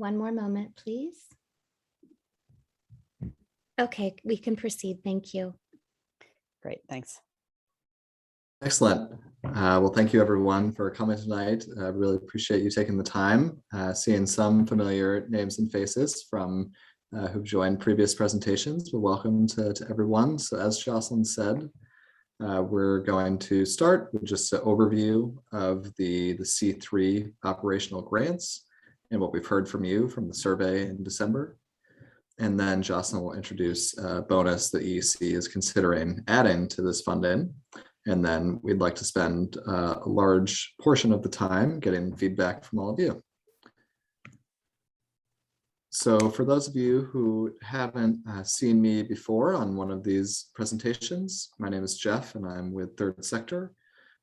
One more moment, please. Okay, we can proceed. Thank you. Great, thanks. Excellent. Well, thank you everyone for coming tonight. I really appreciate you taking the time, seeing some familiar names and faces from who've joined previous presentations. Well, welcome to everyone. So as Jocelyn said, we're going to start with just an overview of the C3 operational grants and what we've heard from you from the survey in December. And then Jocelyn will introduce a bonus that EEC is considering adding to this funding. And then we'd like to spend a large portion of the time getting feedback from all of you. So for those of you who haven't seen me before on one of these presentations, my name is Jeff and I'm with Third Sector.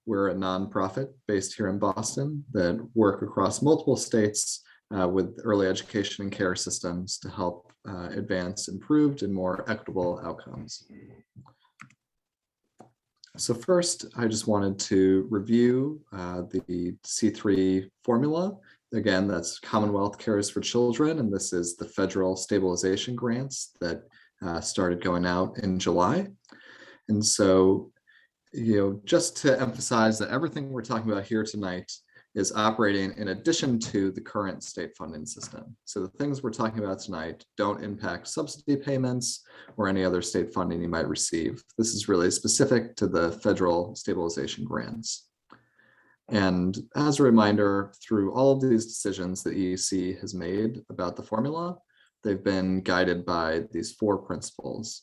We're a nonprofit based here in Boston that work across multiple states with early education and care systems to help advance improved and more equitable outcomes. So first, I just wanted to review the C3 formula. Again, that's Commonwealth Cares for Children, and this is the federal stabilization grants that started going out in July. And so, just to emphasize that everything we're talking about here tonight is operating in addition to the current state funding system. So the things we're talking about tonight don't impact subsidy payments or any other state funding you might receive. This is really specific to the federal stabilization grants. And as a reminder, through all of these decisions that EEC has made about the formula, they've been guided by these 4 principles.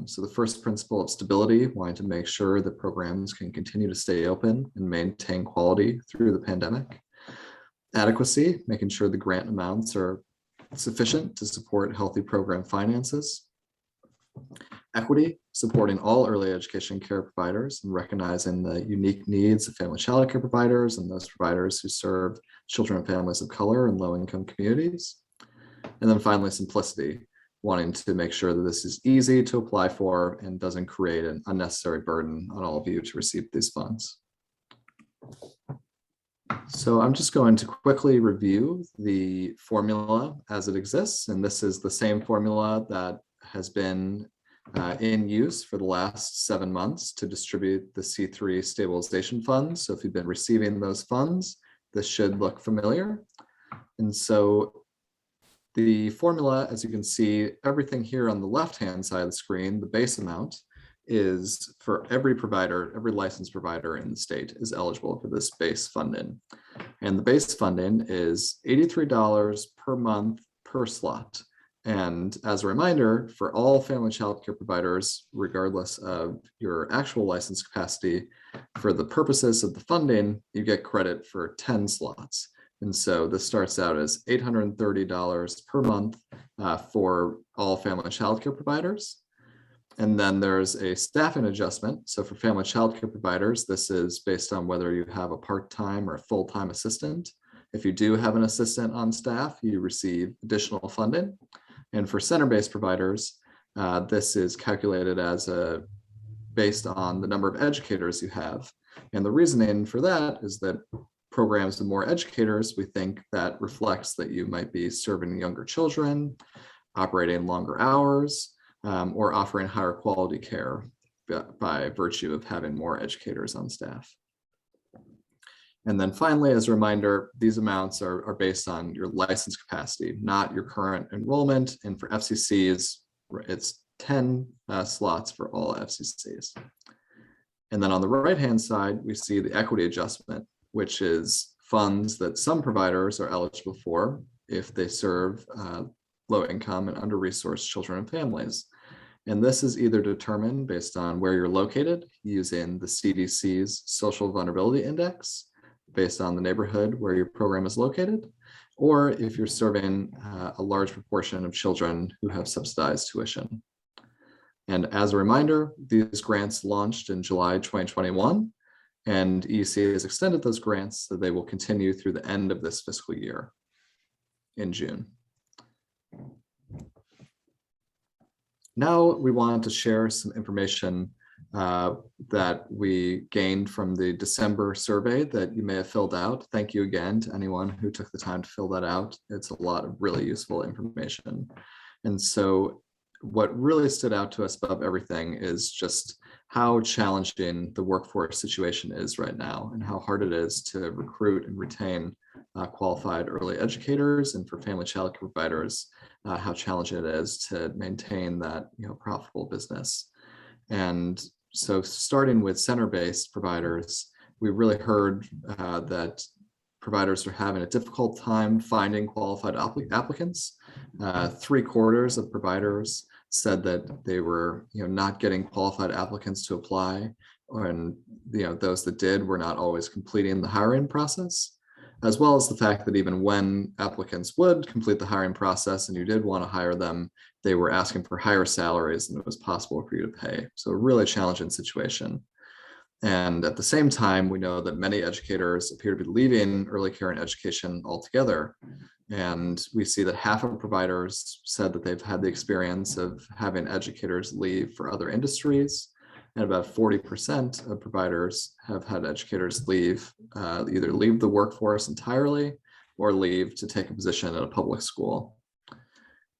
So the first principle of stability, wanting to make sure that programs can continue to stay open and maintain quality through the pandemic. Adequacy, making sure the grant amounts are sufficient to support healthy program finances. Equity, supporting all early education care providers and recognizing the unique needs of family child care providers and those providers who serve children and families of color and low-income communities. And then finally, simplicity, wanting to make sure that this is easy to apply for and doesn't create an unnecessary burden on all of you to receive these funds. So I'm just going to quickly review the formula as it exists. And this is the same formula that has been in use for the last 7 months to distribute the C3 stabilization funds. So if you've been receiving those funds, this should look familiar. And so the formula, as you can see, everything here on the left-hand side of the screen, the base amount is for every provider, every licensed provider in the state is eligible for this base funding. And the base funding is $83 per month per slot. And as a reminder, for all family child care providers, regardless of your actual license capacity, for the purposes of the funding, you get credit for 10 slots. And so this starts out as $830 per month for all family child care providers. And then there's a staffing adjustment. So for family child care providers, this is based on whether you have a part-time or a full-time assistant. If you do have an assistant on staff, you receive additional funding. And for center-based providers, this is calculated as based on the number of educators you have. And the reasoning for that is that programs with more educators, we think that reflects that you might be serving younger children, operating longer hours, or offering higher quality care by virtue of having more educators on staff. And then finally, as a reminder, these amounts are based on your license capacity, not your current enrollment. And for FCCs, it's 10 slots for all FCCs. And then on the right-hand side, we see the equity adjustment, which is funds that some providers are eligible for if they serve low-income and under-resourced children and families. And this is either determined based on where you're located using the CDC's Social Vulnerability Index, based on the neighborhood where your program is located, or if you're serving a large proportion of children who have subsidized tuition. And as a reminder, these grants launched in July 2021, and EEC has extended those grants so they will continue through the end of this fiscal year in June. Now we want to share some information that we gained from the December survey that you may have filled out. Thank you again to anyone who took the time to fill that out. It's a lot of really useful information. And so what really stood out to us above everything is just how challenging the workforce situation is right now and how hard it is to recruit and retain qualified early educators, and for family child care providers, how challenging it is to maintain that profitable business. And so starting with center-based providers, we really heard that providers are having a difficult time finding qualified applicants. 3/4 of providers said that they were not getting qualified applicants to apply, and those that did were not always completing the hiring process, as well as the fact that even when applicants would complete the hiring process and you did want to hire them, they were asking for higher salaries than it was possible for you to pay. So a really challenging situation. And at the same time, we know that many educators appear to be leaving early care and education altogether. And we see that half of providers said that they've had the experience of having educators leave for other industries. And about 40% of providers have had educators leave, either leave the workforce entirely or leave to take a position at a public school.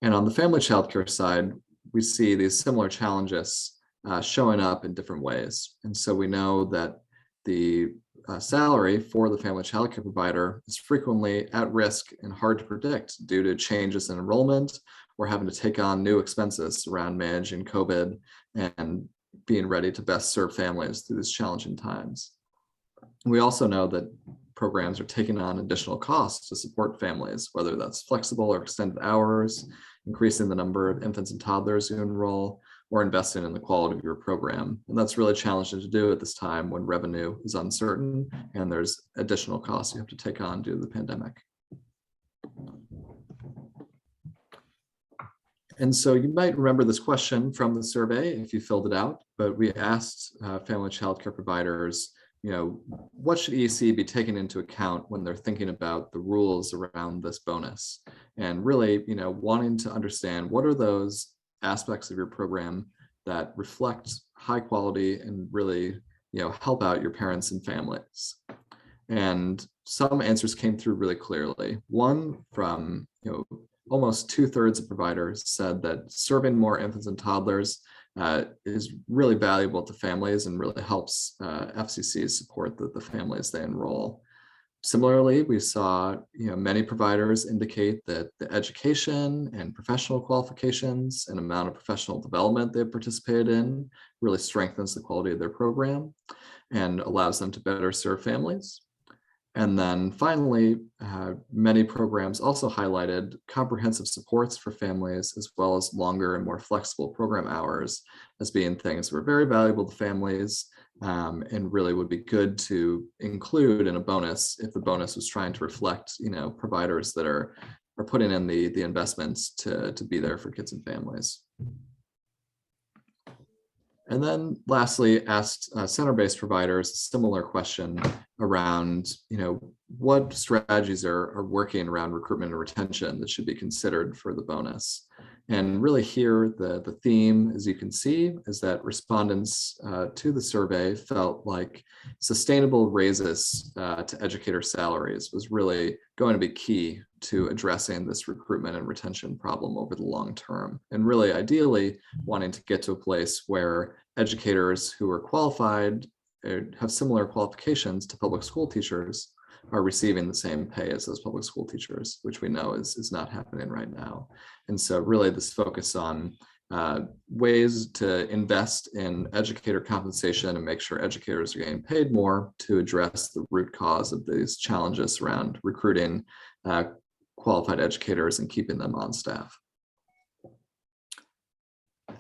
And on the family child care side, we see these similar challenges showing up in different ways. And so we know that the salary for the family child care provider is frequently at risk and hard to predict due to changes in enrollment or having to take on new expenses around managing COVID and being ready to best serve families through these challenging times. We also know that programs are taking on additional costs to support families, whether that's flexible or extended hours, increasing the number of infants and toddlers who enroll, or investing in the quality of your program. And that's really challenging to do at this time when revenue is uncertain and there's additional costs you have to take on due to the pandemic. And so you might remember this question from the survey if you filled it out, but we asked family child care providers, what should EC be taking into account when they're thinking about the rules around this bonus? And really, wanting to understand what are those aspects of your program that reflect high quality and really, help out your parents and families. And some answers came through really clearly. One from, almost 2/3 of providers said that serving more infants and toddlers is really valuable to families and really helps FCC support the families they enroll. Similarly, we saw many providers indicate that the education and professional qualifications and amount of professional development they've participated in really strengthens the quality of their program and allows them to better serve families. And then finally, many programs also highlighted comprehensive supports for families, as well as longer and more flexible program hours as being things that were very valuable to families and really would be good to include in a bonus if the bonus was trying to reflect, providers that are putting in the investments to be there for kids and families. And then lastly, asked center-based providers a similar question around, what strategies are working around recruitment and retention that should be considered for the bonus. And really here, the theme, as you can see, is that respondents to the survey felt like sustainable raises to educator salaries was really going to be key to addressing this recruitment and retention problem over the long term. And really, ideally, wanting to get to a place where educators who are qualified, have similar qualifications to public school teachers, are receiving the same pay as those public school teachers, which we know is not happening right now. And so really this focus on ways to invest in educator compensation and make sure educators are getting paid more to address the root cause of these challenges around recruiting qualified educators and keeping them on staff.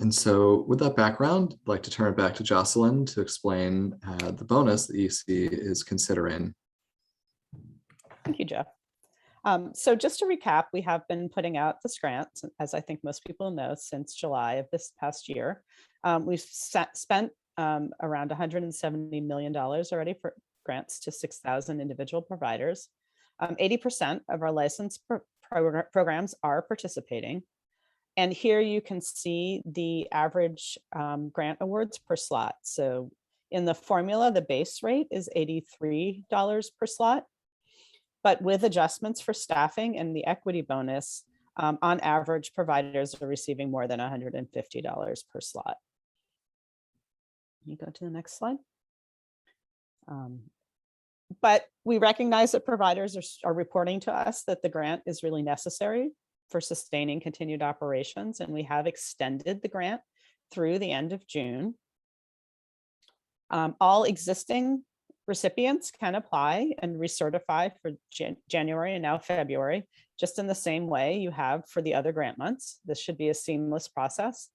And so with that background, I'd like to turn it back to Jocelyn to explain the bonus the EC is considering. Thank you, Jeff. So just to recap, we have been putting out this grant, as I think most people know, since July of this past year. We've spent around $170 million already for grants to 6,000 individual providers. 80% of our licensed programs are participating. And here you can see the average grant awards per slot. So in the formula, the base rate is $83 per slot. But with adjustments for staffing and the equity bonus, on average, providers are receiving more than $150 per slot. Can you go to the next slide? But we recognize that providers are reporting to us that the grant is really necessary for sustaining continued operations, and we have extended the grant through the end of June. All existing recipients can apply and recertify for January and now February, just in the same way you have for the other grant months. This should be a seamless process.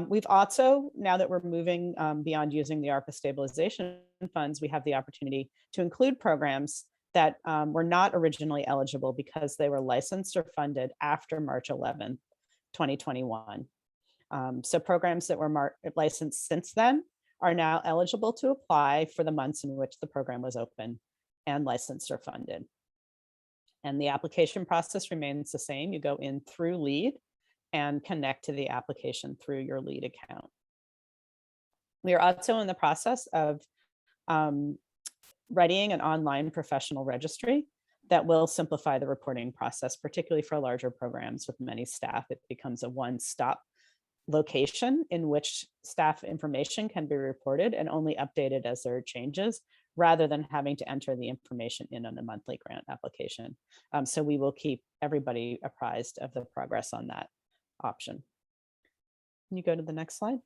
We've also, now that we're moving beyond using the ARPA stabilization funds, we have the opportunity to include programs that were not originally eligible because they were licensed or funded after March 11, 2021. So programs that were licensed since then are now eligible to apply for the months in which the program was open and licensed or funded. And the application process remains the same. You go in through LEAD and connect to the application through your LEAD account. We are also in the process of readying an online professional registry that will simplify the reporting process, particularly for larger programs with many staff. It becomes a one-stop location in which staff information can be reported and only updated as there are changes, rather than having to enter the information in on a monthly grant application. So we will keep everybody apprised of the progress on that option. Can you go to the next slide?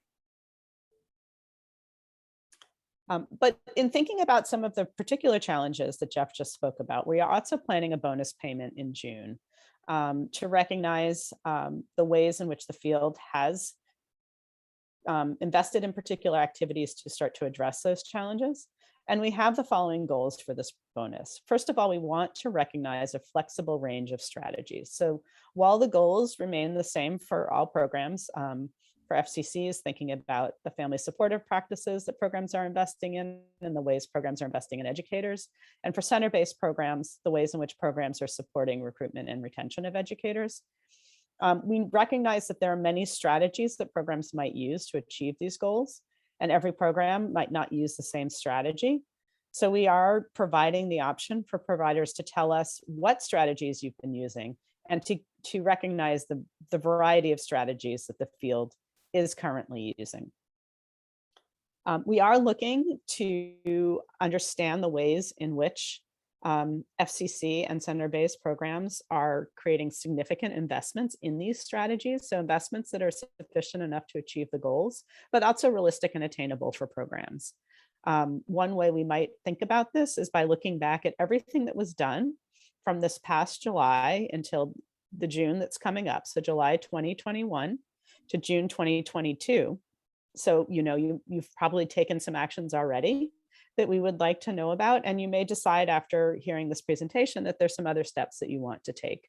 But in thinking about some of the particular challenges that Jeff just spoke about, we are also planning a bonus payment in June to recognize the ways in which the field has invested in particular activities to start to address those challenges. And we have the following goals for this bonus. First of all, we want to recognize a flexible range of strategies. So while the goals remain the same for all programs, for FCCs, thinking about the family supportive practices that programs are investing in and the ways programs are investing in educators. And for center-based programs, the ways in which programs are supporting recruitment and retention of educators. We recognize that there are many strategies that programs might use to achieve these goals, and every program might not use the same strategy. So we are providing the option for providers to tell us what strategies you've been using and to recognize the variety of strategies that the field is currently using. We are looking to understand the ways in which FCC and center-based programs are creating significant investments in these strategies. So investments that are sufficient enough to achieve the goals, but also realistic and attainable for programs. One way we might think about this is by looking back at everything that was done from this past July until the June that's coming up. So July 2021 to June 2022. So, you know, you've probably taken some actions already that we would like to know about. And you may decide after hearing this presentation that there's some other steps that you want to take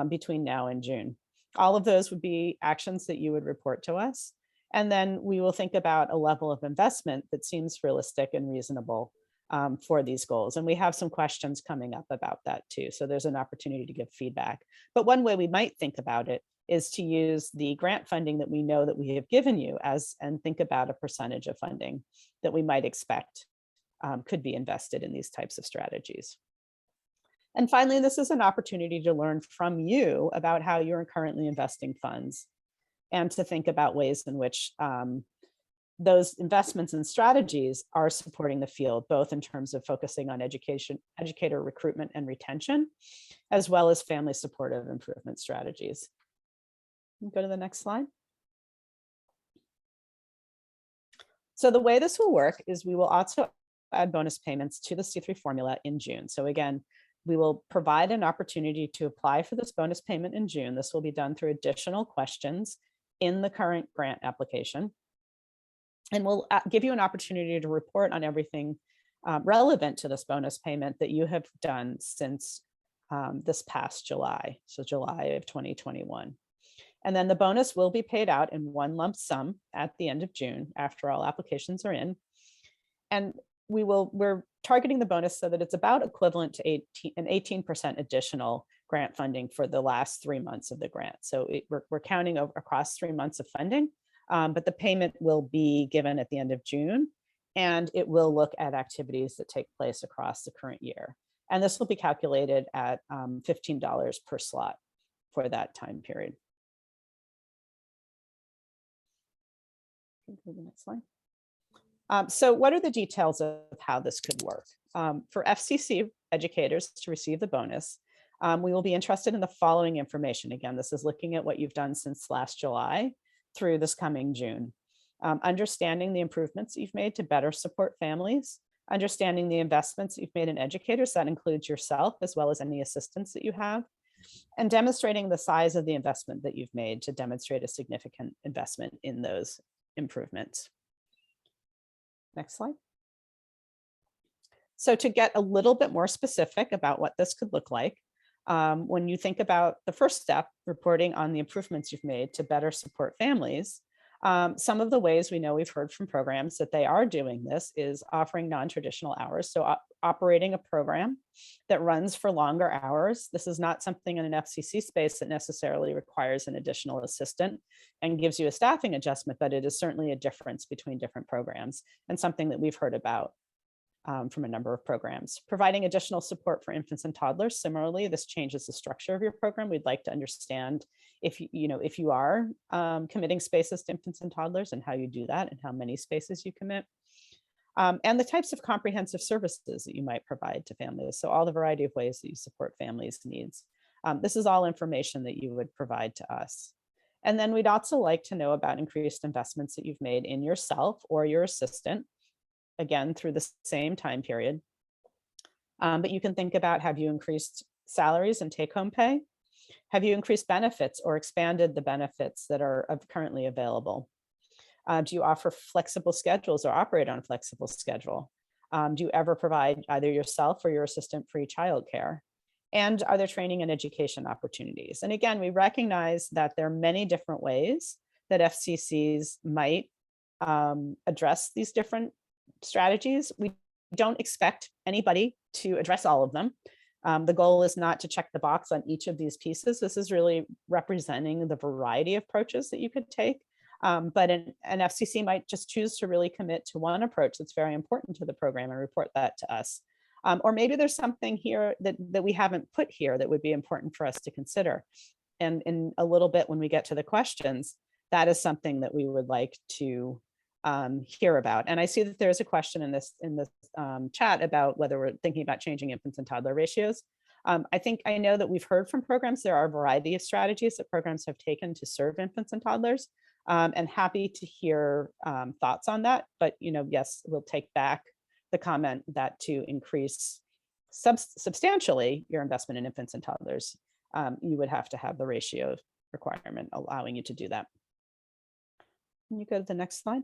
between now and June. All of those would be actions that you would report to us. And then we will think about a level of investment that seems realistic and reasonable for these goals. And we have some questions coming up about that too. So there's an opportunity to give feedback. But one way we might think about it is to use the grant funding that we know that we have given you and think about a percentage of funding that we might expect could be invested in these types of strategies. And finally, this is an opportunity to learn from you about how you're currently investing funds and to think about ways in which those investments and strategies are supporting the field, both in terms of focusing on educator recruitment and retention, as well as family supportive improvement strategies. Go to the next slide. So the way this will work is we will also add bonus payments to the C3 formula in June. So again, we will provide an opportunity to apply for this bonus payment in June. This will be done through additional questions in the current grant application. And we'll give you an opportunity to report on everything relevant to this bonus payment that you have done since this past July, so July of 2021. And then the bonus will be paid out in one lump sum at the end of June after all applications are in. And we're targeting the bonus so that it's about equivalent to an 18% additional grant funding for the last 3 months of the grant. So we're counting over across 3 months of funding, but the payment will be given at the end of June, and it will look at activities that take place across the current year. And this will be calculated at $15 per slot for that time period. Go to the next slide. So what are the details of how this could work? For FCC educators to receive the bonus, we will be interested in the following information. Again, this is looking at what you've done since last July through this coming June. Understanding the improvements you've made to better support families, understanding the investments you've made in educators, that includes yourself as well as any assistance that you have, and demonstrating the size of the investment that you've made to demonstrate a significant investment in those improvements. Next slide. So to get a little bit more specific about what this could look like, when you think about the first step, reporting on the improvements you've made to better support families, some of the ways we know we've heard from programs that they are doing this is offering non-traditional hours. So operating a program that runs for longer hours. This is not something in an FCC space that necessarily requires an additional assistant and gives you a staffing adjustment, but it is certainly a difference between different programs and something that we've heard about from a number of programs. Providing additional support for infants and toddlers. Similarly, this changes the structure of your program. We'd like to understand if you are committing spaces to infants and toddlers and how you do that and how many spaces you commit. And the types of comprehensive services that you might provide to families. So all the variety of ways that you support families' needs. This is all information that you would provide to us. And then we'd also like to know about increased investments that you've made in yourself or your assistant, again, through the same time period. But you can think about, have you increased salaries and take-home pay? Have you increased benefits or expanded the benefits that are currently available? Do you offer flexible schedules or operate on a flexible schedule? Do you ever provide either yourself or your assistant free childcare? And are there training and education opportunities? And again, we recognize that there are many different ways that FCCs might address these different strategies. We don't expect anybody to address all of them. The goal is not to check the box on each of these pieces. This is really representing the variety of approaches that you could take. But an FCC might just choose to really commit to one approach that's very important to the program and report that to us. Or maybe there's something here that we haven't put here that would be important for us to consider. And in a little bit, when we get to the questions, that is something that we would like to hear about. And I see that there's a question in this chat about whether we're thinking about changing infants and toddler ratios. I know that we've heard from programs, there are a variety of strategies that programs have taken to serve infants and toddlers, and happy to hear thoughts on that. But yes, we'll take back the comment that to increase substantially your investment in infants and toddlers, you would have to have the ratio requirement allowing you to do that. Can you go to the next slide?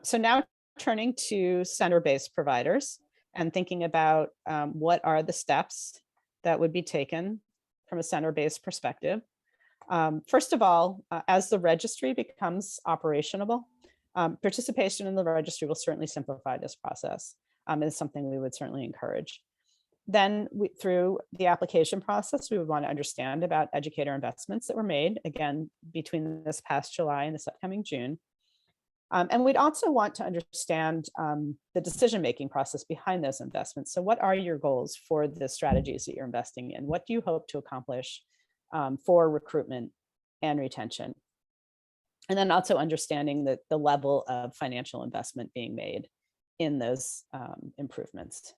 So now turning to center-based providers and thinking about what are the steps that would be taken from a center-based perspective. First of all, as the registry becomes operational, participation in the registry will certainly simplify this process. It's something we would certainly encourage. Then through the application process, we would want to understand about educator investments that were made, again, between this past July and this upcoming June. And we'd also want to understand the decision-making process behind those investments. So what are your goals for the strategies that you're investing in? What do you hope to accomplish for recruitment and retention? And then also understanding the level of financial investment being made in those improvements.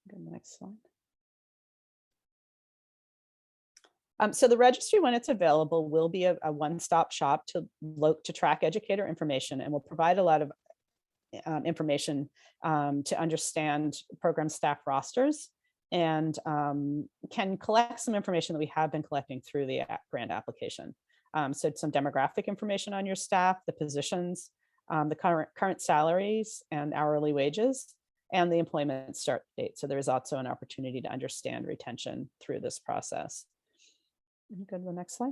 Go to the next slide. So the registry, when it's available, will be a one-stop shop to track educator information, and will provide a lot of information to understand program staff rosters, and can collect some information that we have been collecting through the grant application. So some demographic information on your staff, the positions, the current salaries and hourly wages, and the employment start date. So there is also an opportunity to understand retention through this process. Go to the next slide.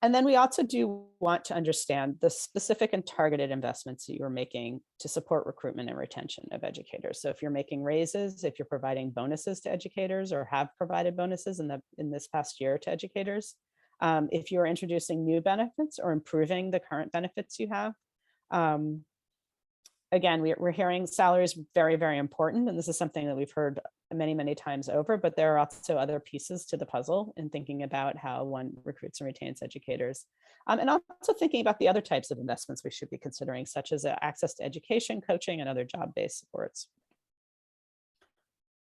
And then we also do want to understand the specific and targeted investments that you're making to support recruitment and retention of educators. So if you're making raises, if you're providing bonuses to educators or have provided bonuses in this past year to educators, if you're introducing new benefits or improving the current benefits you have. Again, we're hearing salaries very, very important, and this is something that we've heard many, many times over, but there are also other pieces to the puzzle in thinking about how one recruits and retains educators. And also thinking about the other types of investments we should be considering, such as access to education, coaching, and other job-based supports.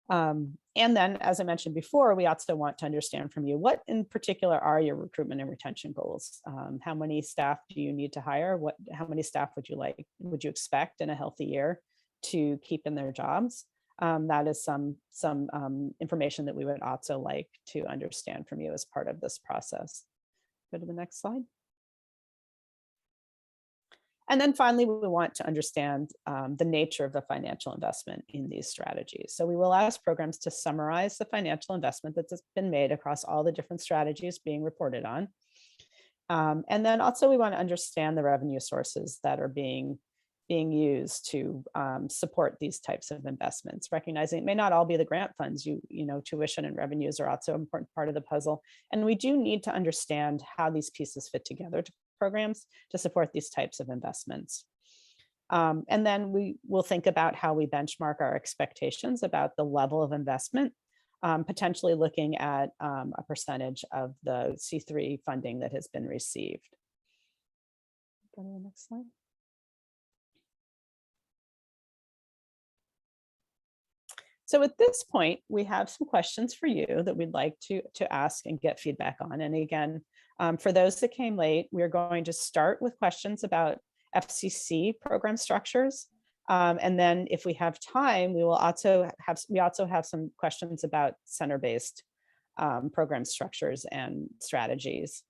And then, as I mentioned before, we also want to understand from you, what in particular are your recruitment and retention goals? How many staff do you need to hire? How many staff would you expect in a healthy year to keep in their jobs? That is some information that we would also like to understand from you as part of this process. Go to the next slide. And then finally, we want to understand the nature of the financial investment in these strategies. So we will ask programs to summarize the financial investment that's been made across all the different strategies being reported on. And then also we want to understand the revenue sources that are being used to support these types of investments, recognizing it may not all be the grant funds. Tuition and revenues are also an important part of the puzzle. And we do need to understand how these pieces fit together to programs to support these types of investments. And then we will think about how we benchmark our expectations about the level of investment, potentially looking at a percentage of the C3 funding that has been received. Go to the next slide. So at this point, we have some questions for you that we'd like to ask and get feedback on. And again, for those that came late, we're going to start with questions about FCC program structures. And then if we have time, we also have some questions about center-based program structures and strategies.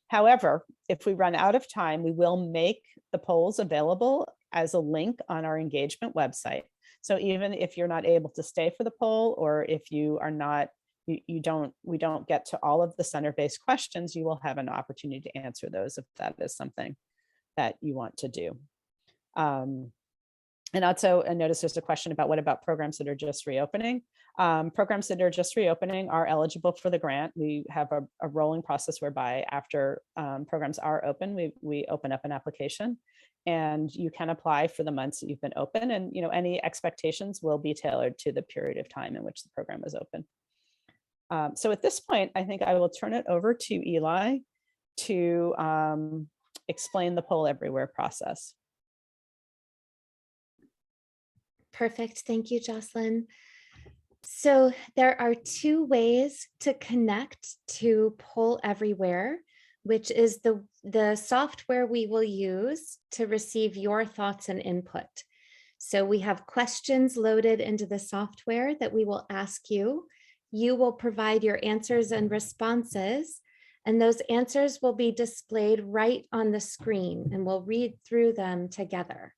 However, if we run out of time, we will make the polls available as a link on our engagement website. So even if you're not able to stay for the poll, or if you are not, we don't get to all of the center-based questions, you will have an opportunity to answer those if that is something that you want to do. And also, I noticed there's a question about what about programs that are just reopening. Programs that are just reopening are eligible for the grant. We have a rolling process whereby after programs are open, we open up an application, and you can apply for the months that you've been open, and any expectations will be tailored to the period of time in which the program is open. So at this point, I think I will turn it over to Eli to explain the Poll Everywhere process. Perfect. Thank you, Jocelyn. So there are two ways to connect to Poll Everywhere, which is the software we will use to receive your thoughts and input. So we have questions loaded into the software that we will ask you. You will provide your answers and responses, and those answers will be displayed right on the screen, and we'll read through them together.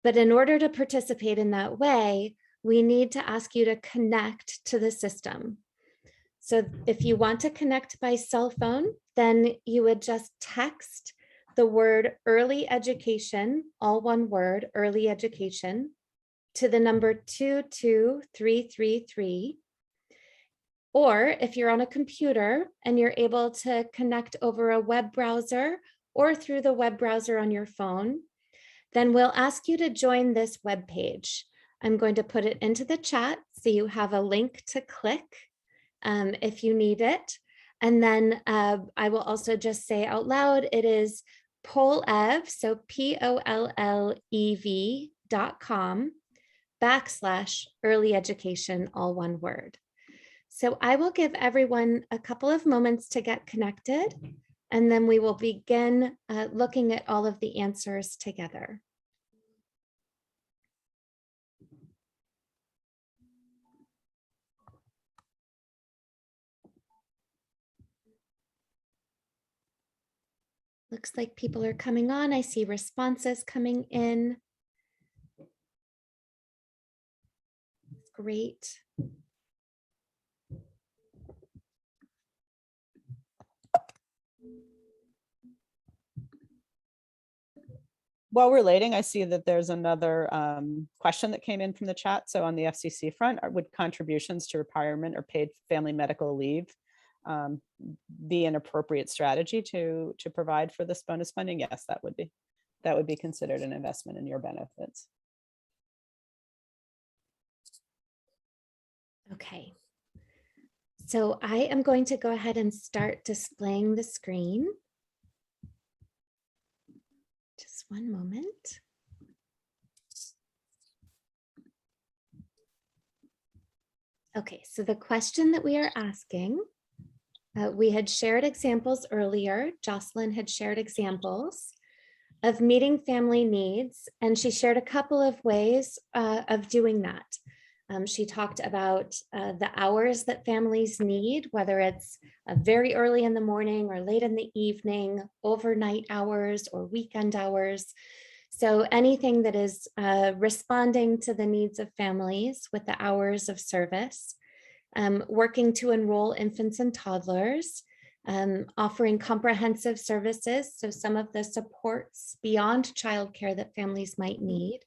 But in order to participate in that way, we need to ask you to connect to the system. So if you want to connect by cell phone, then you would just text the word early education, all one word, early education, to the number 22333. Or if you're on a computer and you're able to connect over a web browser or through the web browser on your phone, then we'll ask you to join this web page. I'm going to put it into the chat so you have a link to click if you need it. And then I will also just say out loud, it is pollev, so pollev.com/early education, all one word. So I will give everyone a couple of moments to get connected, and then we will begin looking at all of the answers together. Looks like people are coming on. I see responses coming in. Great. While we're relating, I see that there's another question that came in from the chat. So on the FCC front, would contributions to retirement or paid family medical leave be an appropriate strategy to provide for this bonus funding? Yes, that would be. That would be considered an investment in your benefits. Okay. So I am going to go ahead and start displaying the screen. Just one moment. Okay, so the question that we are asking, we had shared examples earlier. Jocelyn had shared examples of meeting family needs, and she shared a couple of ways of doing that. She talked about the hours that families need, whether it's very early in the morning or late in the evening, overnight hours or weekend hours. So anything that is responding to the needs of families with the hours of service, working to enroll infants and toddlers, offering comprehensive services, so some of the supports beyond childcare that families might need,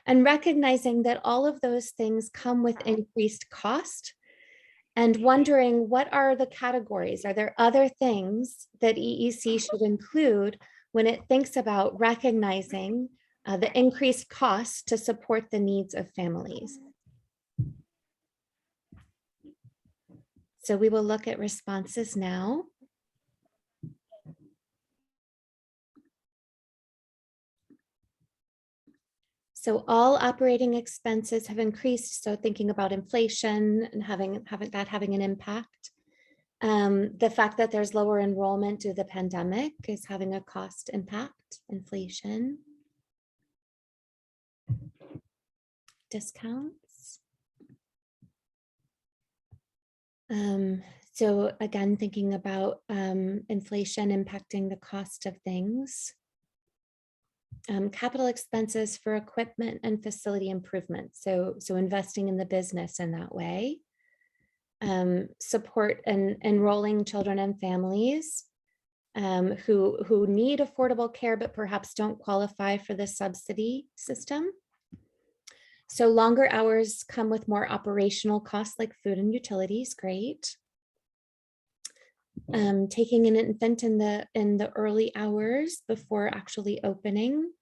and recognizing that all of those things come with increased cost, and wondering what are the categories? Are there other things that EEC should include when it thinks about recognizing the increased costs to support the needs of families? So we will look at responses now. So all operating expenses have increased. So thinking about inflation and having an impact. The fact that there's lower enrollment due to the pandemic is having a cost impact, inflation. Discounts. So again, thinking about inflation impacting the cost of things. Capital expenses for equipment and facility improvements. So investing in the business in that way. Support and enrolling children and families who need affordable care, but perhaps don't qualify for the subsidy system. So longer hours come with more operational costs like food and utilities, great. Taking an infant in the early hours before actually opening.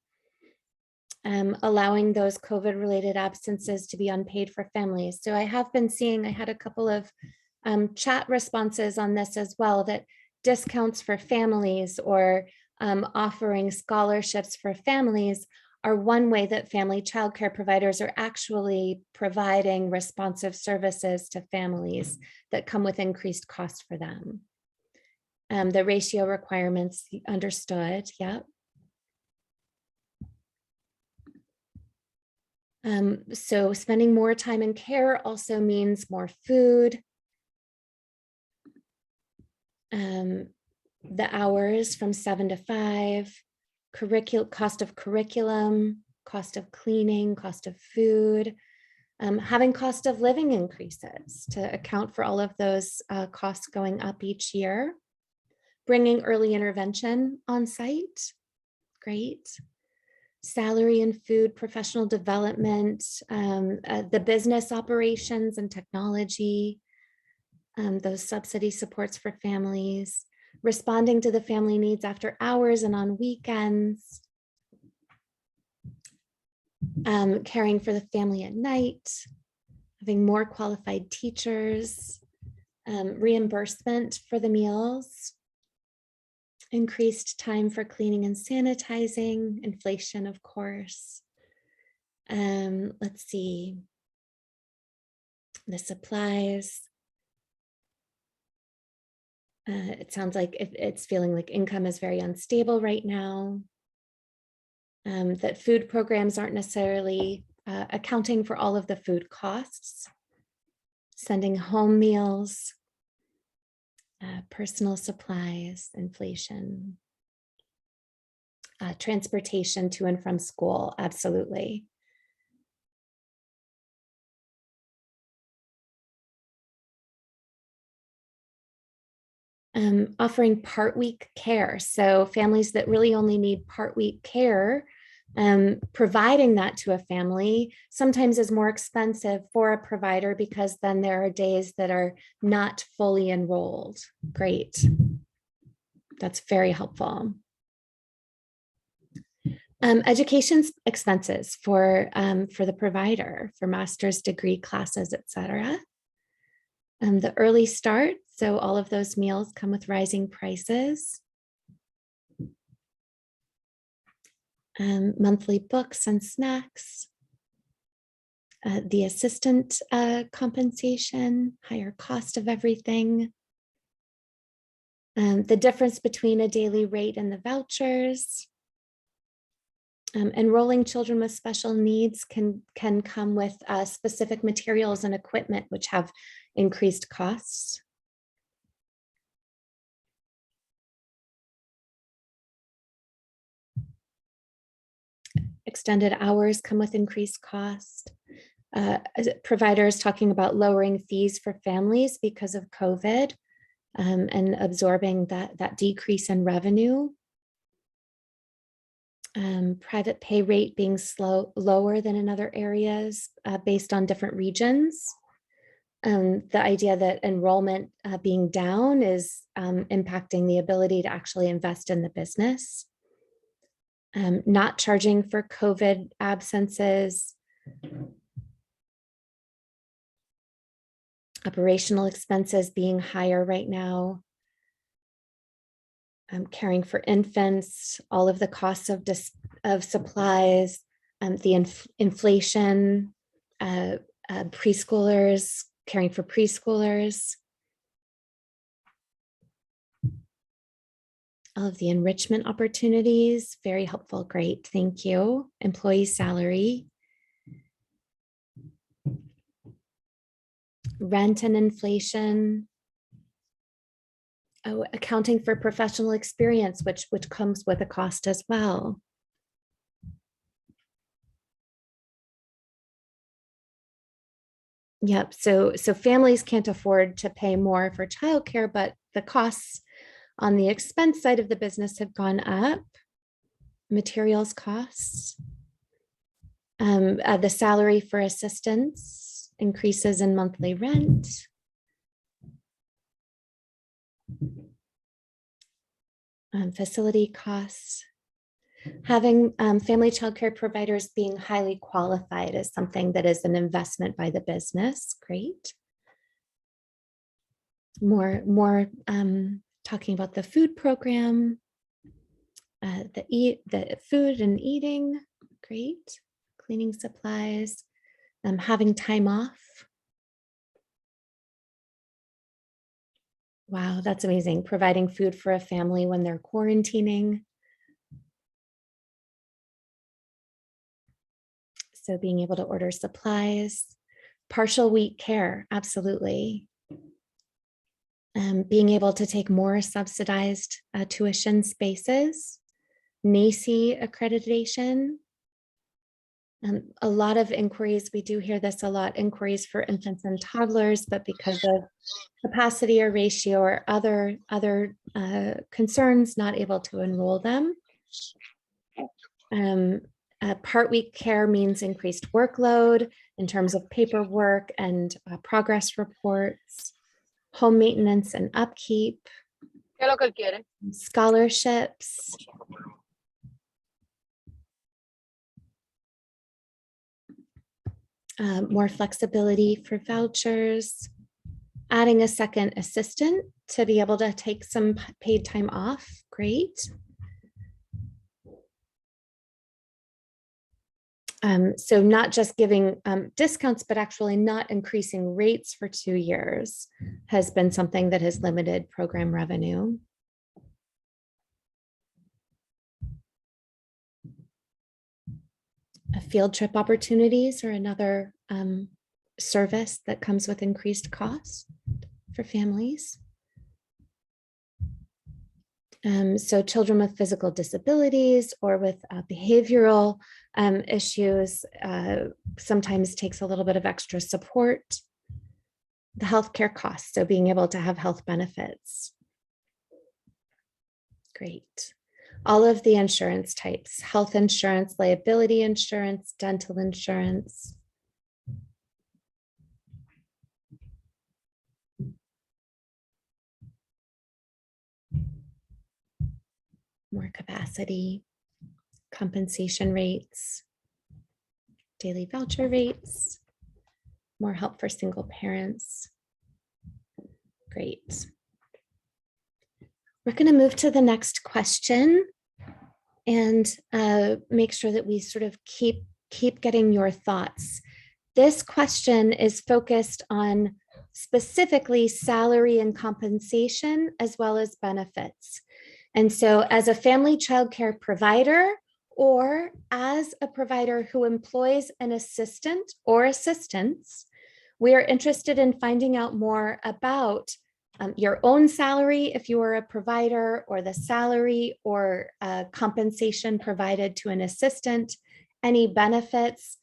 Allowing those COVID-related absences to be unpaid for families. So I have been seeing, I had a couple of chat responses on this as well, that discounts for families or offering scholarships for families are one way that family childcare providers are actually providing responsive services to families that come with increased cost for them. The ratio requirements understood, yep. So spending more time in care also means more food. The hours from 7 to 5, cost of curriculum, cost of cleaning, cost of food, having cost of living increases to account for all of those costs going up each year. Bringing early intervention on site, great. Salary and food, professional development, the business operations and technology, those subsidy supports for families, responding to the family needs after hours and on weekends, caring for the family at night, having more qualified teachers, reimbursement for the meals, increased time for cleaning and sanitizing, inflation, of course. Let's see, the supplies. It sounds like it's feeling like income is very unstable right now. That food programs aren't necessarily accounting for all of the food costs. Sending home meals. Personal supplies, inflation, transportation to and from school, absolutely. Offering part week care. So families that really only need part week care, providing that to a family sometimes is more expensive for a provider because then there are days that are not fully enrolled. Great. That's very helpful. Education expenses for the provider, for master's degree classes, etc. The early start, so all of those meals come with rising prices. Monthly books and snacks. The assistant compensation, higher cost of everything. The difference between a daily rate and the vouchers. Enrolling children with special needs can come with specific materials and equipment, which have increased costs. Extended hours come with increased cost. Providers talking about lowering fees for families because of COVID and absorbing that decrease in revenue. Private pay rate being lower than in other areas based on different regions. The idea that enrollment being down is impacting the ability to actually invest in the business. Not charging for COVID absences. Operational expenses being higher right now. Caring for infants, all of the costs of supplies, the inflation, preschoolers, caring for preschoolers. All of the enrichment opportunities, very helpful, great, thank you. Employee salary. Rent and inflation. Oh, accounting for professional experience, which comes with a cost as well. Yep, so families can't afford to pay more for childcare, but the costs on the expense side of the business have gone up. Materials costs. The salary for assistants, increases in monthly rent. Facility costs. Having family childcare providers being highly qualified is something that is an investment by the business. Great. More talking about the food program, the food and eating. Great. Cleaning supplies, having time off. Wow, that's amazing. Providing food for a family when they're quarantining. So being able to order supplies, partial week care, absolutely. Being able to take more subsidized tuition spaces, NACE accreditation. A lot of inquiries, we do hear this a lot, inquiries for infants and toddlers, but because of capacity or ratio or other concerns, not able to enroll them. Part week care means increased workload in terms of paperwork and progress reports, home maintenance and upkeep, scholarships, more flexibility for vouchers, adding a second assistant to be able to take some paid time off, great. So not just giving discounts, but actually not increasing rates for 2 years has been something that has limited program revenue. Field trip opportunities are another service that comes with increased costs for families. So children with physical disabilities or with behavioral issues sometimes takes a little bit of extra support. The healthcare costs, so being able to have health benefits. Great. All of the insurance types, health insurance, liability insurance, dental insurance. More capacity, compensation rates, daily voucher rates, more help for single parents. Great. We're going to move to the next question and make sure that we sort of keep getting your thoughts. This question is focused on specifically salary and compensation as well as benefits. And so as a family childcare provider or as a provider who employs an assistant or assistants, we are interested in finding out more about your own salary if you are a provider, or the salary or compensation provided to an assistant, any benefits.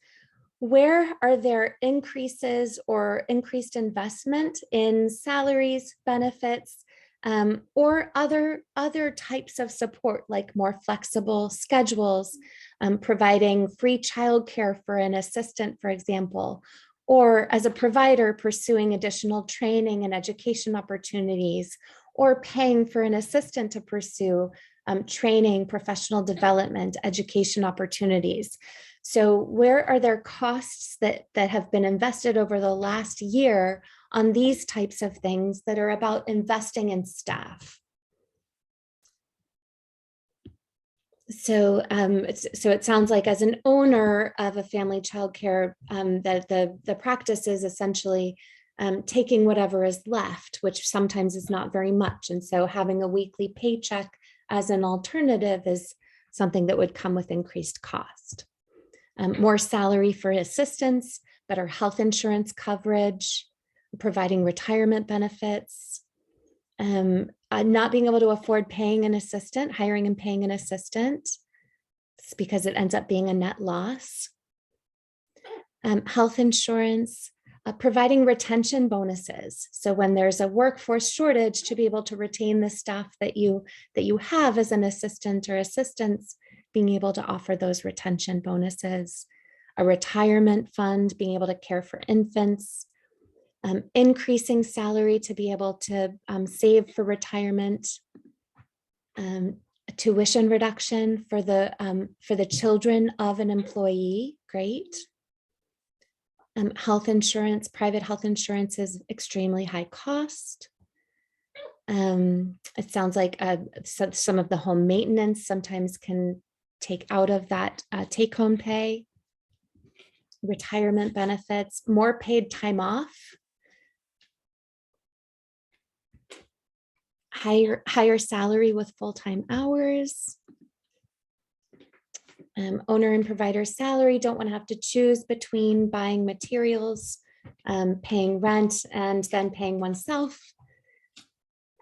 Where are there increases or increased investment in salaries, benefits, or other types of support, like more flexible schedules, providing free childcare for an assistant, for example, or as a provider pursuing additional training and education opportunities, or paying for an assistant to pursue training, professional development, education opportunities. So where are there costs that have been invested over the last year on these types of things that are about investing in staff? So, so it sounds like as an owner of a family childcare, that the practice is essentially taking whatever is left, which sometimes is not very much. And so having a weekly paycheck as an alternative is something that would come with increased cost. More salary for assistants, better health insurance coverage, providing retirement benefits, not being able to afford paying an assistant, hiring and paying an assistant, it's because it ends up being a net loss. Health insurance, providing retention bonuses. So when there's a workforce shortage, to be able to retain the staff that you have as an assistant or assistants, being able to offer those retention bonuses. A retirement fund, being able to care for infants. Increasing salary to be able to save for retirement, tuition reduction for the children of an employee, great. Health insurance, private health insurance is extremely high cost. It sounds like some of the home maintenance sometimes can take out of that take-home pay. Retirement benefits, more paid time off. Higher salary with full-time hours. Owner and provider salary, don't want to have to choose between buying materials, paying rent, and then paying oneself.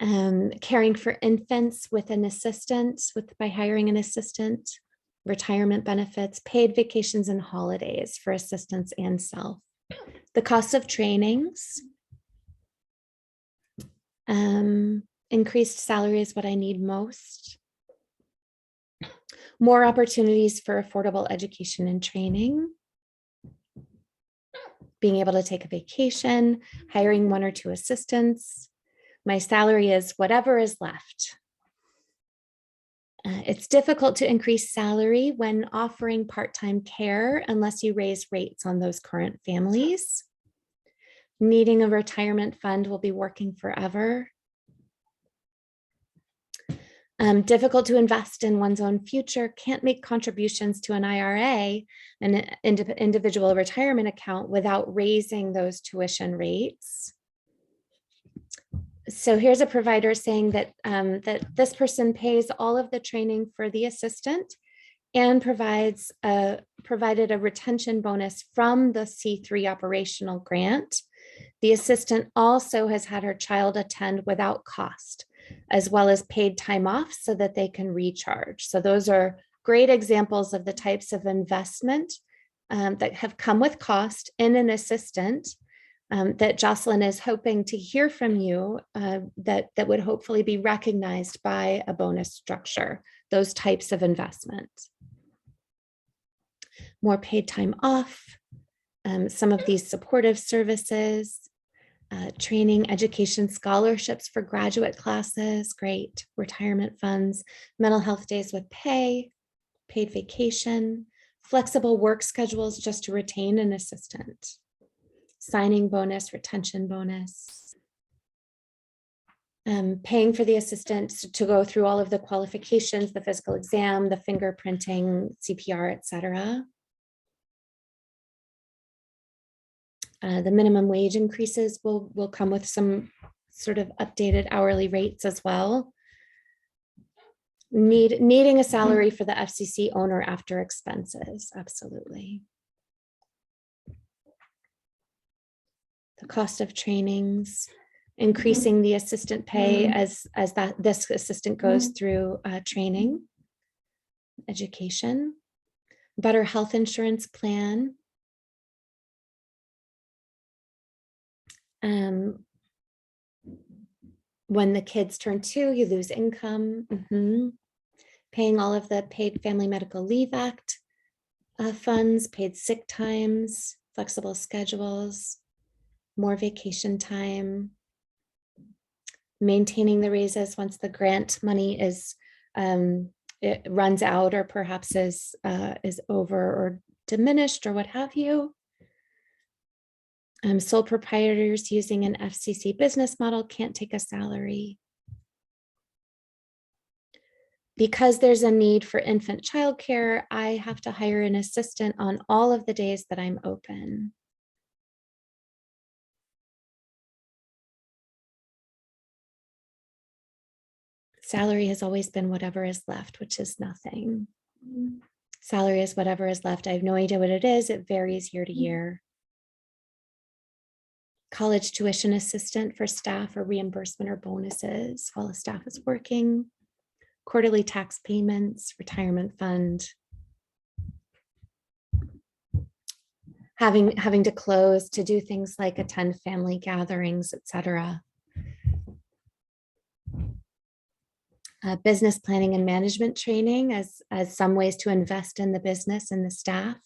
Caring for infants with an assistant, by hiring an assistant. Retirement benefits, paid vacations and holidays for assistants and self. The cost of trainings. Increased salary is what I need most. More opportunities for affordable education and training. Being able to take a vacation, hiring 1 or 2 assistants. My salary is whatever is left. It's difficult to increase salary when offering part-time care unless you raise rates on those current families. Needing a retirement fund will be working forever. Difficult to invest in one's own future, can't make contributions to an IRA, an individual retirement account, without raising those tuition rates. So here's a provider saying that, that this person pays all of the training for the assistant and provided a retention bonus from the C3 operational grant. The assistant also has had her child attend without cost, as well as paid time off so that they can recharge. So those are great examples of the types of investment that have come with cost in an assistant, that Jocelyn is hoping to hear from you that would hopefully be recognized by a bonus structure, those types of investments. More paid time off, some of these supportive services, training, education, scholarships for graduate classes, great, retirement funds, mental health days with pay, paid vacation, flexible work schedules just to retain an assistant, signing bonus, retention bonus, paying for the assistant to go through all of the qualifications, the physical exam, the fingerprinting, CPR, etc. The minimum wage increases will come with some sort of updated hourly rates as well. Needing a salary for the FCC owner after expenses, absolutely. The cost of trainings, increasing the assistant pay as this assistant goes through training, education, better health insurance plan. When the kids turn 2, you lose income. Paying all of the paid Family Medical Leave Act funds, paid sick times, flexible schedules, more vacation time, maintaining the raises once the grant money is it runs out or perhaps is over or diminished or what have you. Sole proprietors using an FCC business model can't take a salary. Because there's a need for infant childcare, I have to hire an assistant on all of the days that I'm open. Salary has always been whatever is left, which is nothing. Salary is whatever is left. I have no idea what it is. It varies year to year. College tuition assistant for staff or reimbursement or bonuses while the staff is working. Quarterly tax payments, retirement fund. Having to close to do things like attend family gatherings, etc. Business planning and management training as some ways to invest in the business and the staff.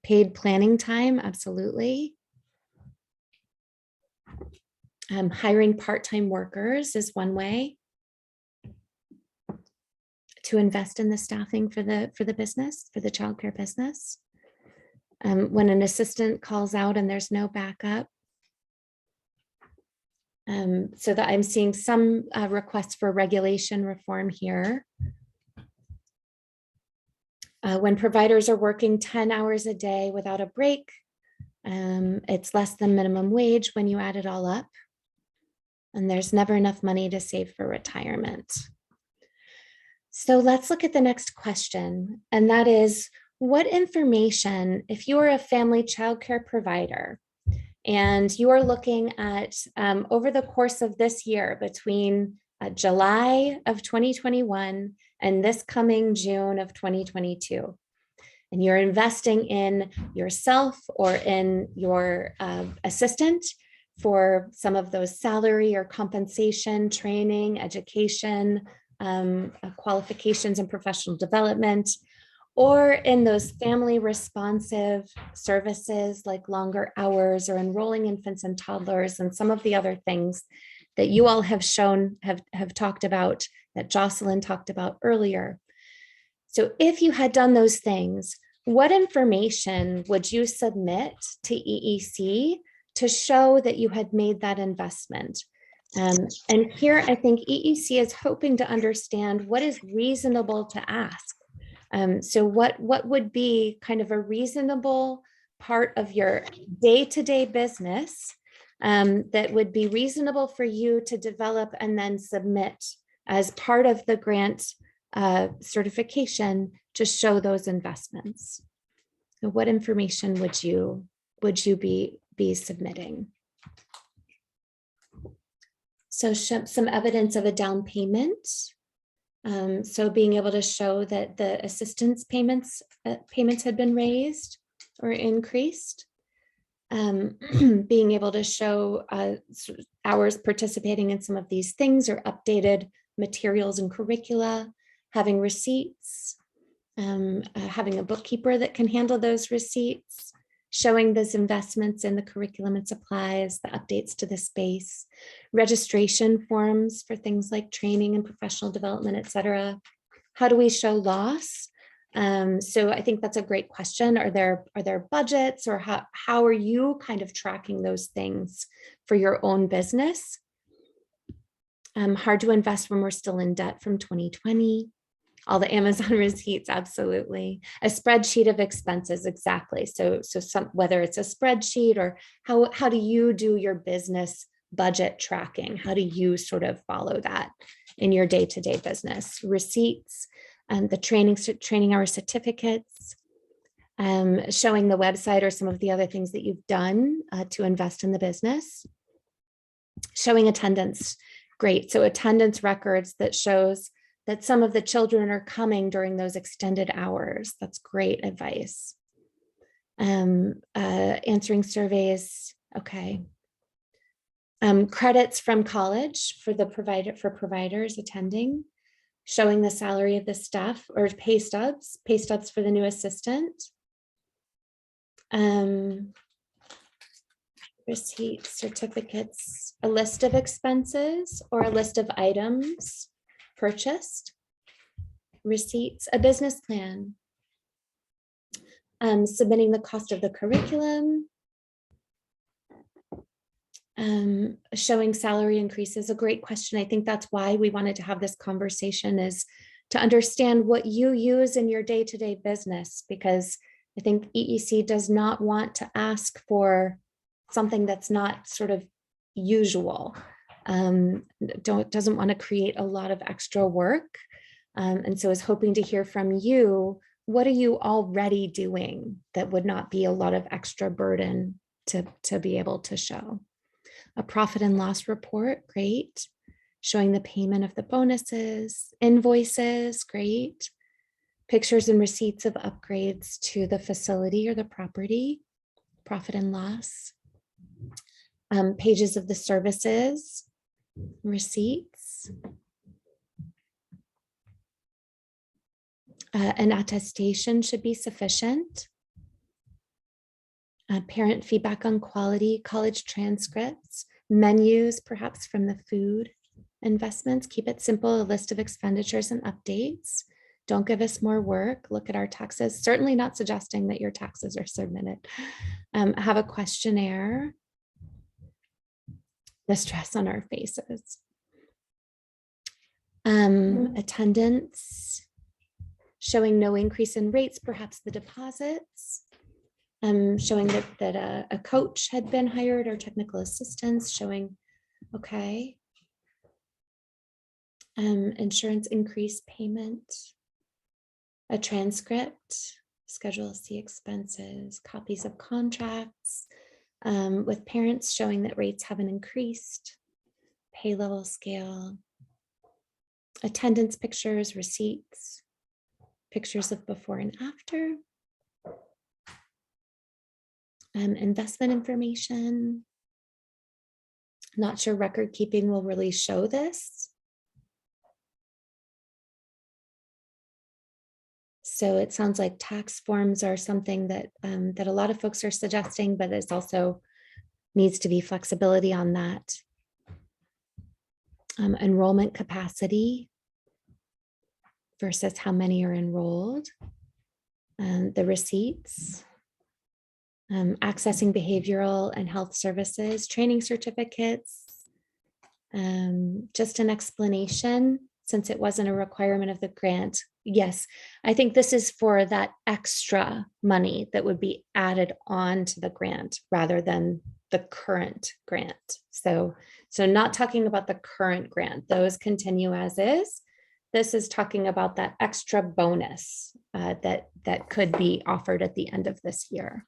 Paid planning time, absolutely. Hiring part-time workers is one way to invest in the staffing for the business, for the childcare business. When an assistant calls out and there's no backup. So that I'm seeing some requests for regulation reform here. When providers are working 10 hours a day without a break, it's less than minimum wage when you add it all up. And there's never enough money to save for retirement. So let's look at the next question. And that is, what information, if you are a family childcare provider and you are looking at over the course of this year between July of 2021 and this coming June of 2022, and you're investing in yourself or in your assistant for some of those salary or compensation, training, education, qualifications and professional development, or in those family responsive services like longer hours or enrolling infants and toddlers and some of the other things that you all have shown, have talked about, that Jocelyn talked about earlier. So if you had done those things, what information would you submit to EEC to show that you had made that investment? And here I think EEC is hoping to understand what is reasonable to ask. So what would be kind of a reasonable part of your day-to-day business that would be reasonable for you to develop and then submit as part of the grant certification to show those investments? So what information would you be submitting? So some evidence of a down payment. So being able to show that the assistance payments had been raised or increased. being able to show hours participating in some of these things or updated materials and curricula, having receipts, having a bookkeeper that can handle those receipts, showing those investments in the curriculum and supplies, the updates to the space, registration forms for things like training and professional development, et cetera. How do we show loss? So I think that's a great question. Are there budgets, or how are you kind of tracking those things for your own business? Hard to invest when we're still in debt from 2020. All the Amazon receipts, absolutely. A spreadsheet of expenses, exactly. So whether it's a spreadsheet, or how do you do your business budget tracking? How do you sort of follow that in your day-to-day business? Receipts, and the training hour certificates, showing the website or some of the other things that you've done to invest in the business. Showing attendance, great. So attendance records that shows that some of the children are coming during those extended hours. That's great advice. Answering surveys, okay. Credits from college for providers attending, showing the salary of the staff, or pay stubs for the new assistant. Receipts, certificates, a list of expenses or a list of items purchased, receipts, a business plan, submitting the cost of the curriculum, showing salary increases. A great question. I think that's why we wanted to have this conversation, is to understand what you use in your day-to-day business, because I think EEC does not want to ask for something that's not sort of usual. Doesn't want to create a lot of extra work. And so is hoping to hear from you, what are you already doing that would not be a lot of extra burden to be able to show? A profit and loss report, great. Showing the payment of the bonuses, invoices, great. Pictures and receipts of upgrades to the facility or the property, profit and loss. Pages of the services, receipts. An attestation should be sufficient. Parent feedback on quality, college transcripts, menus, perhaps from the food investments. Keep it simple, a list of expenditures and updates. Don't give us more work. Look at our taxes. Certainly not suggesting that your taxes are submitted. Have a questionnaire. The stress on our faces. Attendance, showing no increase in rates, perhaps the deposits. Showing that a coach had been hired, or technical assistance, showing, okay. Insurance increase payment. A transcript, Schedule C expenses, copies of contracts, with parents showing that rates haven't increased, pay level scale, attendance pictures, receipts, pictures of before and after, investment information. Not sure record keeping will really show this. So it sounds like tax forms are something that that a lot of folks are suggesting, but there's also needs to be flexibility on that. Enrollment capacity versus how many are enrolled. The receipts. Accessing behavioral and health services, training certificates. Just an explanation, since it wasn't a requirement of the grant. Yes, I think this is for that extra money that would be added on to the grant rather than the current grant. So not talking about the current grant, those continue as is. This is talking about that extra bonus that could be offered at the end of this year.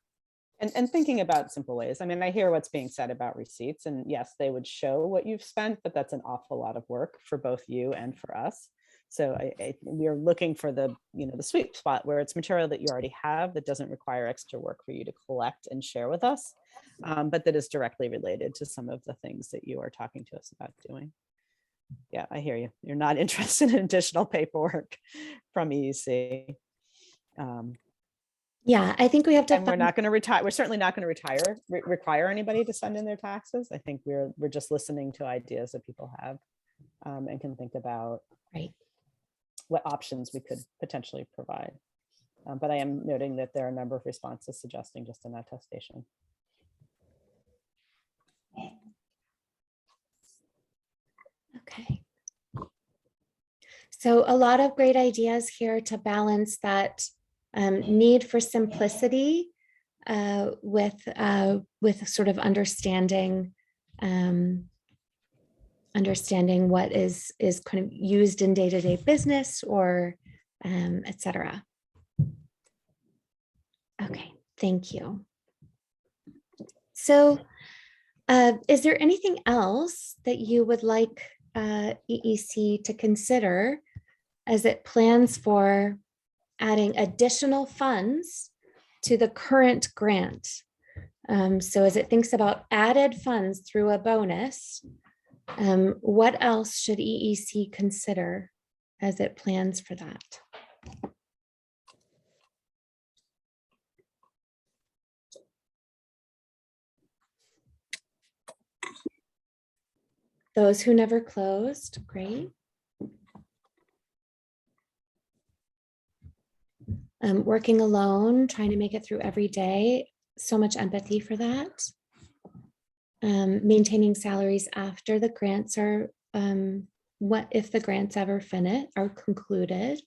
And thinking about simple ways. I mean, I hear what's being said about receipts, and yes, they would show what you've spent, but that's an awful lot of work for both you and for us. So we are looking for the sweet spot where it's material that you already have that doesn't require extra work for you to collect and share with us. but that is directly related to some of the things that you are talking to us about doing. Yeah, I hear you. You're not interested in additional paperwork from EEC. Yeah, I think we have to. And we're not going to retire. We're certainly not going to require anybody to send in their taxes. I think we're just listening to ideas that people have and can think about what options we could potentially provide. But I am noting that there are a number of responses suggesting just an attestation. Okay. So a lot of great ideas here to balance that need for simplicity with sort of understanding what is kind of used in day-to-day business or et cetera. Okay, thank you. So is there anything else that you would like EEC to consider as it plans for adding additional funds to the current grant? So as it thinks about added funds through a bonus, what else should EEC consider as it plans for that? Those who never closed, great. Working alone, trying to make it through every day, so much empathy for that. Maintaining salaries after the grants are, what if the grants ever are concluded?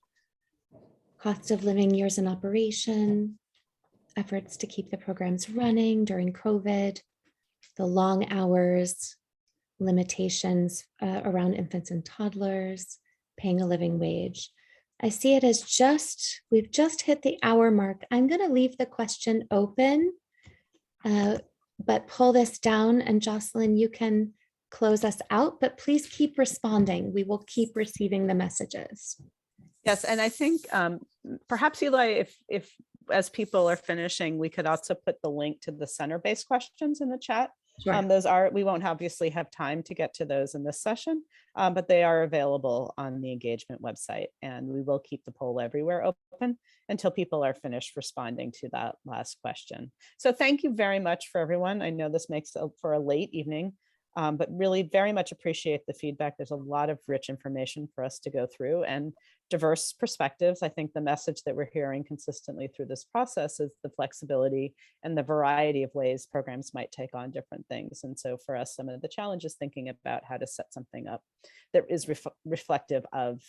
Cost of living years in operation, efforts to keep the programs running during COVID, the long hours, limitations around infants and toddlers, paying a living wage. I see it as we've just hit the hour mark. I'm going to leave the question open, but pull this down, and Jocelyn, you can close us out, but please keep responding. We will keep receiving the messages. Yes, and I think perhaps Eli, if as people are finishing, we could also put the link to the center-based questions in the chat. Sure. We won't obviously have time to get to those in this session, but they are available on the engagement website, and we will keep the poll everywhere open until people are finished responding to that last question. So thank you very much for everyone. I know this makes for a late evening, but really very much appreciate the feedback. There's a lot of rich information for us to go through and diverse perspectives. I think the message that we're hearing consistently through this process is the flexibility and the variety of ways programs might take on different things. And so for us, some of the challenges thinking about how to set something up that is reflective of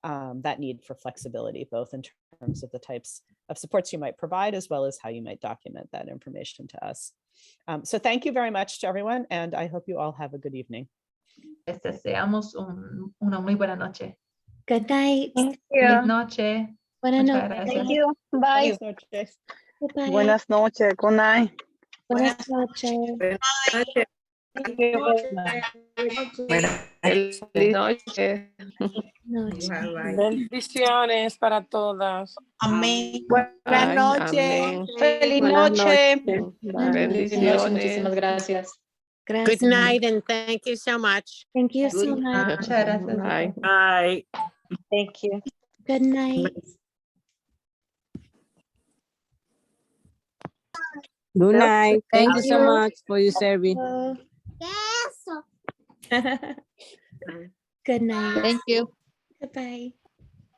that need for flexibility, both in terms of the types of supports you might provide, as well as how you might document that information to us. So thank you very much to everyone, and I hope you all have a good evening. Deseamos una muy buena noche. Good night. Thank you. Feliz noche. Buenas Muchas noches. gracias. Thank you. Bye. Buenas noches. Goodbye. Buenas noches. Good night. Buenas noches. Thank you. Feliz noche. Noche. Bendiciones para todas. Amén. Buenas noches. Feliz Buenas noche. Bendiciones. Muchísimas gracias. Gracias. Good night and thank you so much. Thank you so much. Muchas gracias. Bye. Bye. Thank you. Good night. Good night. Thank you so you. much for your service. Good night. Thank you. Goodbye.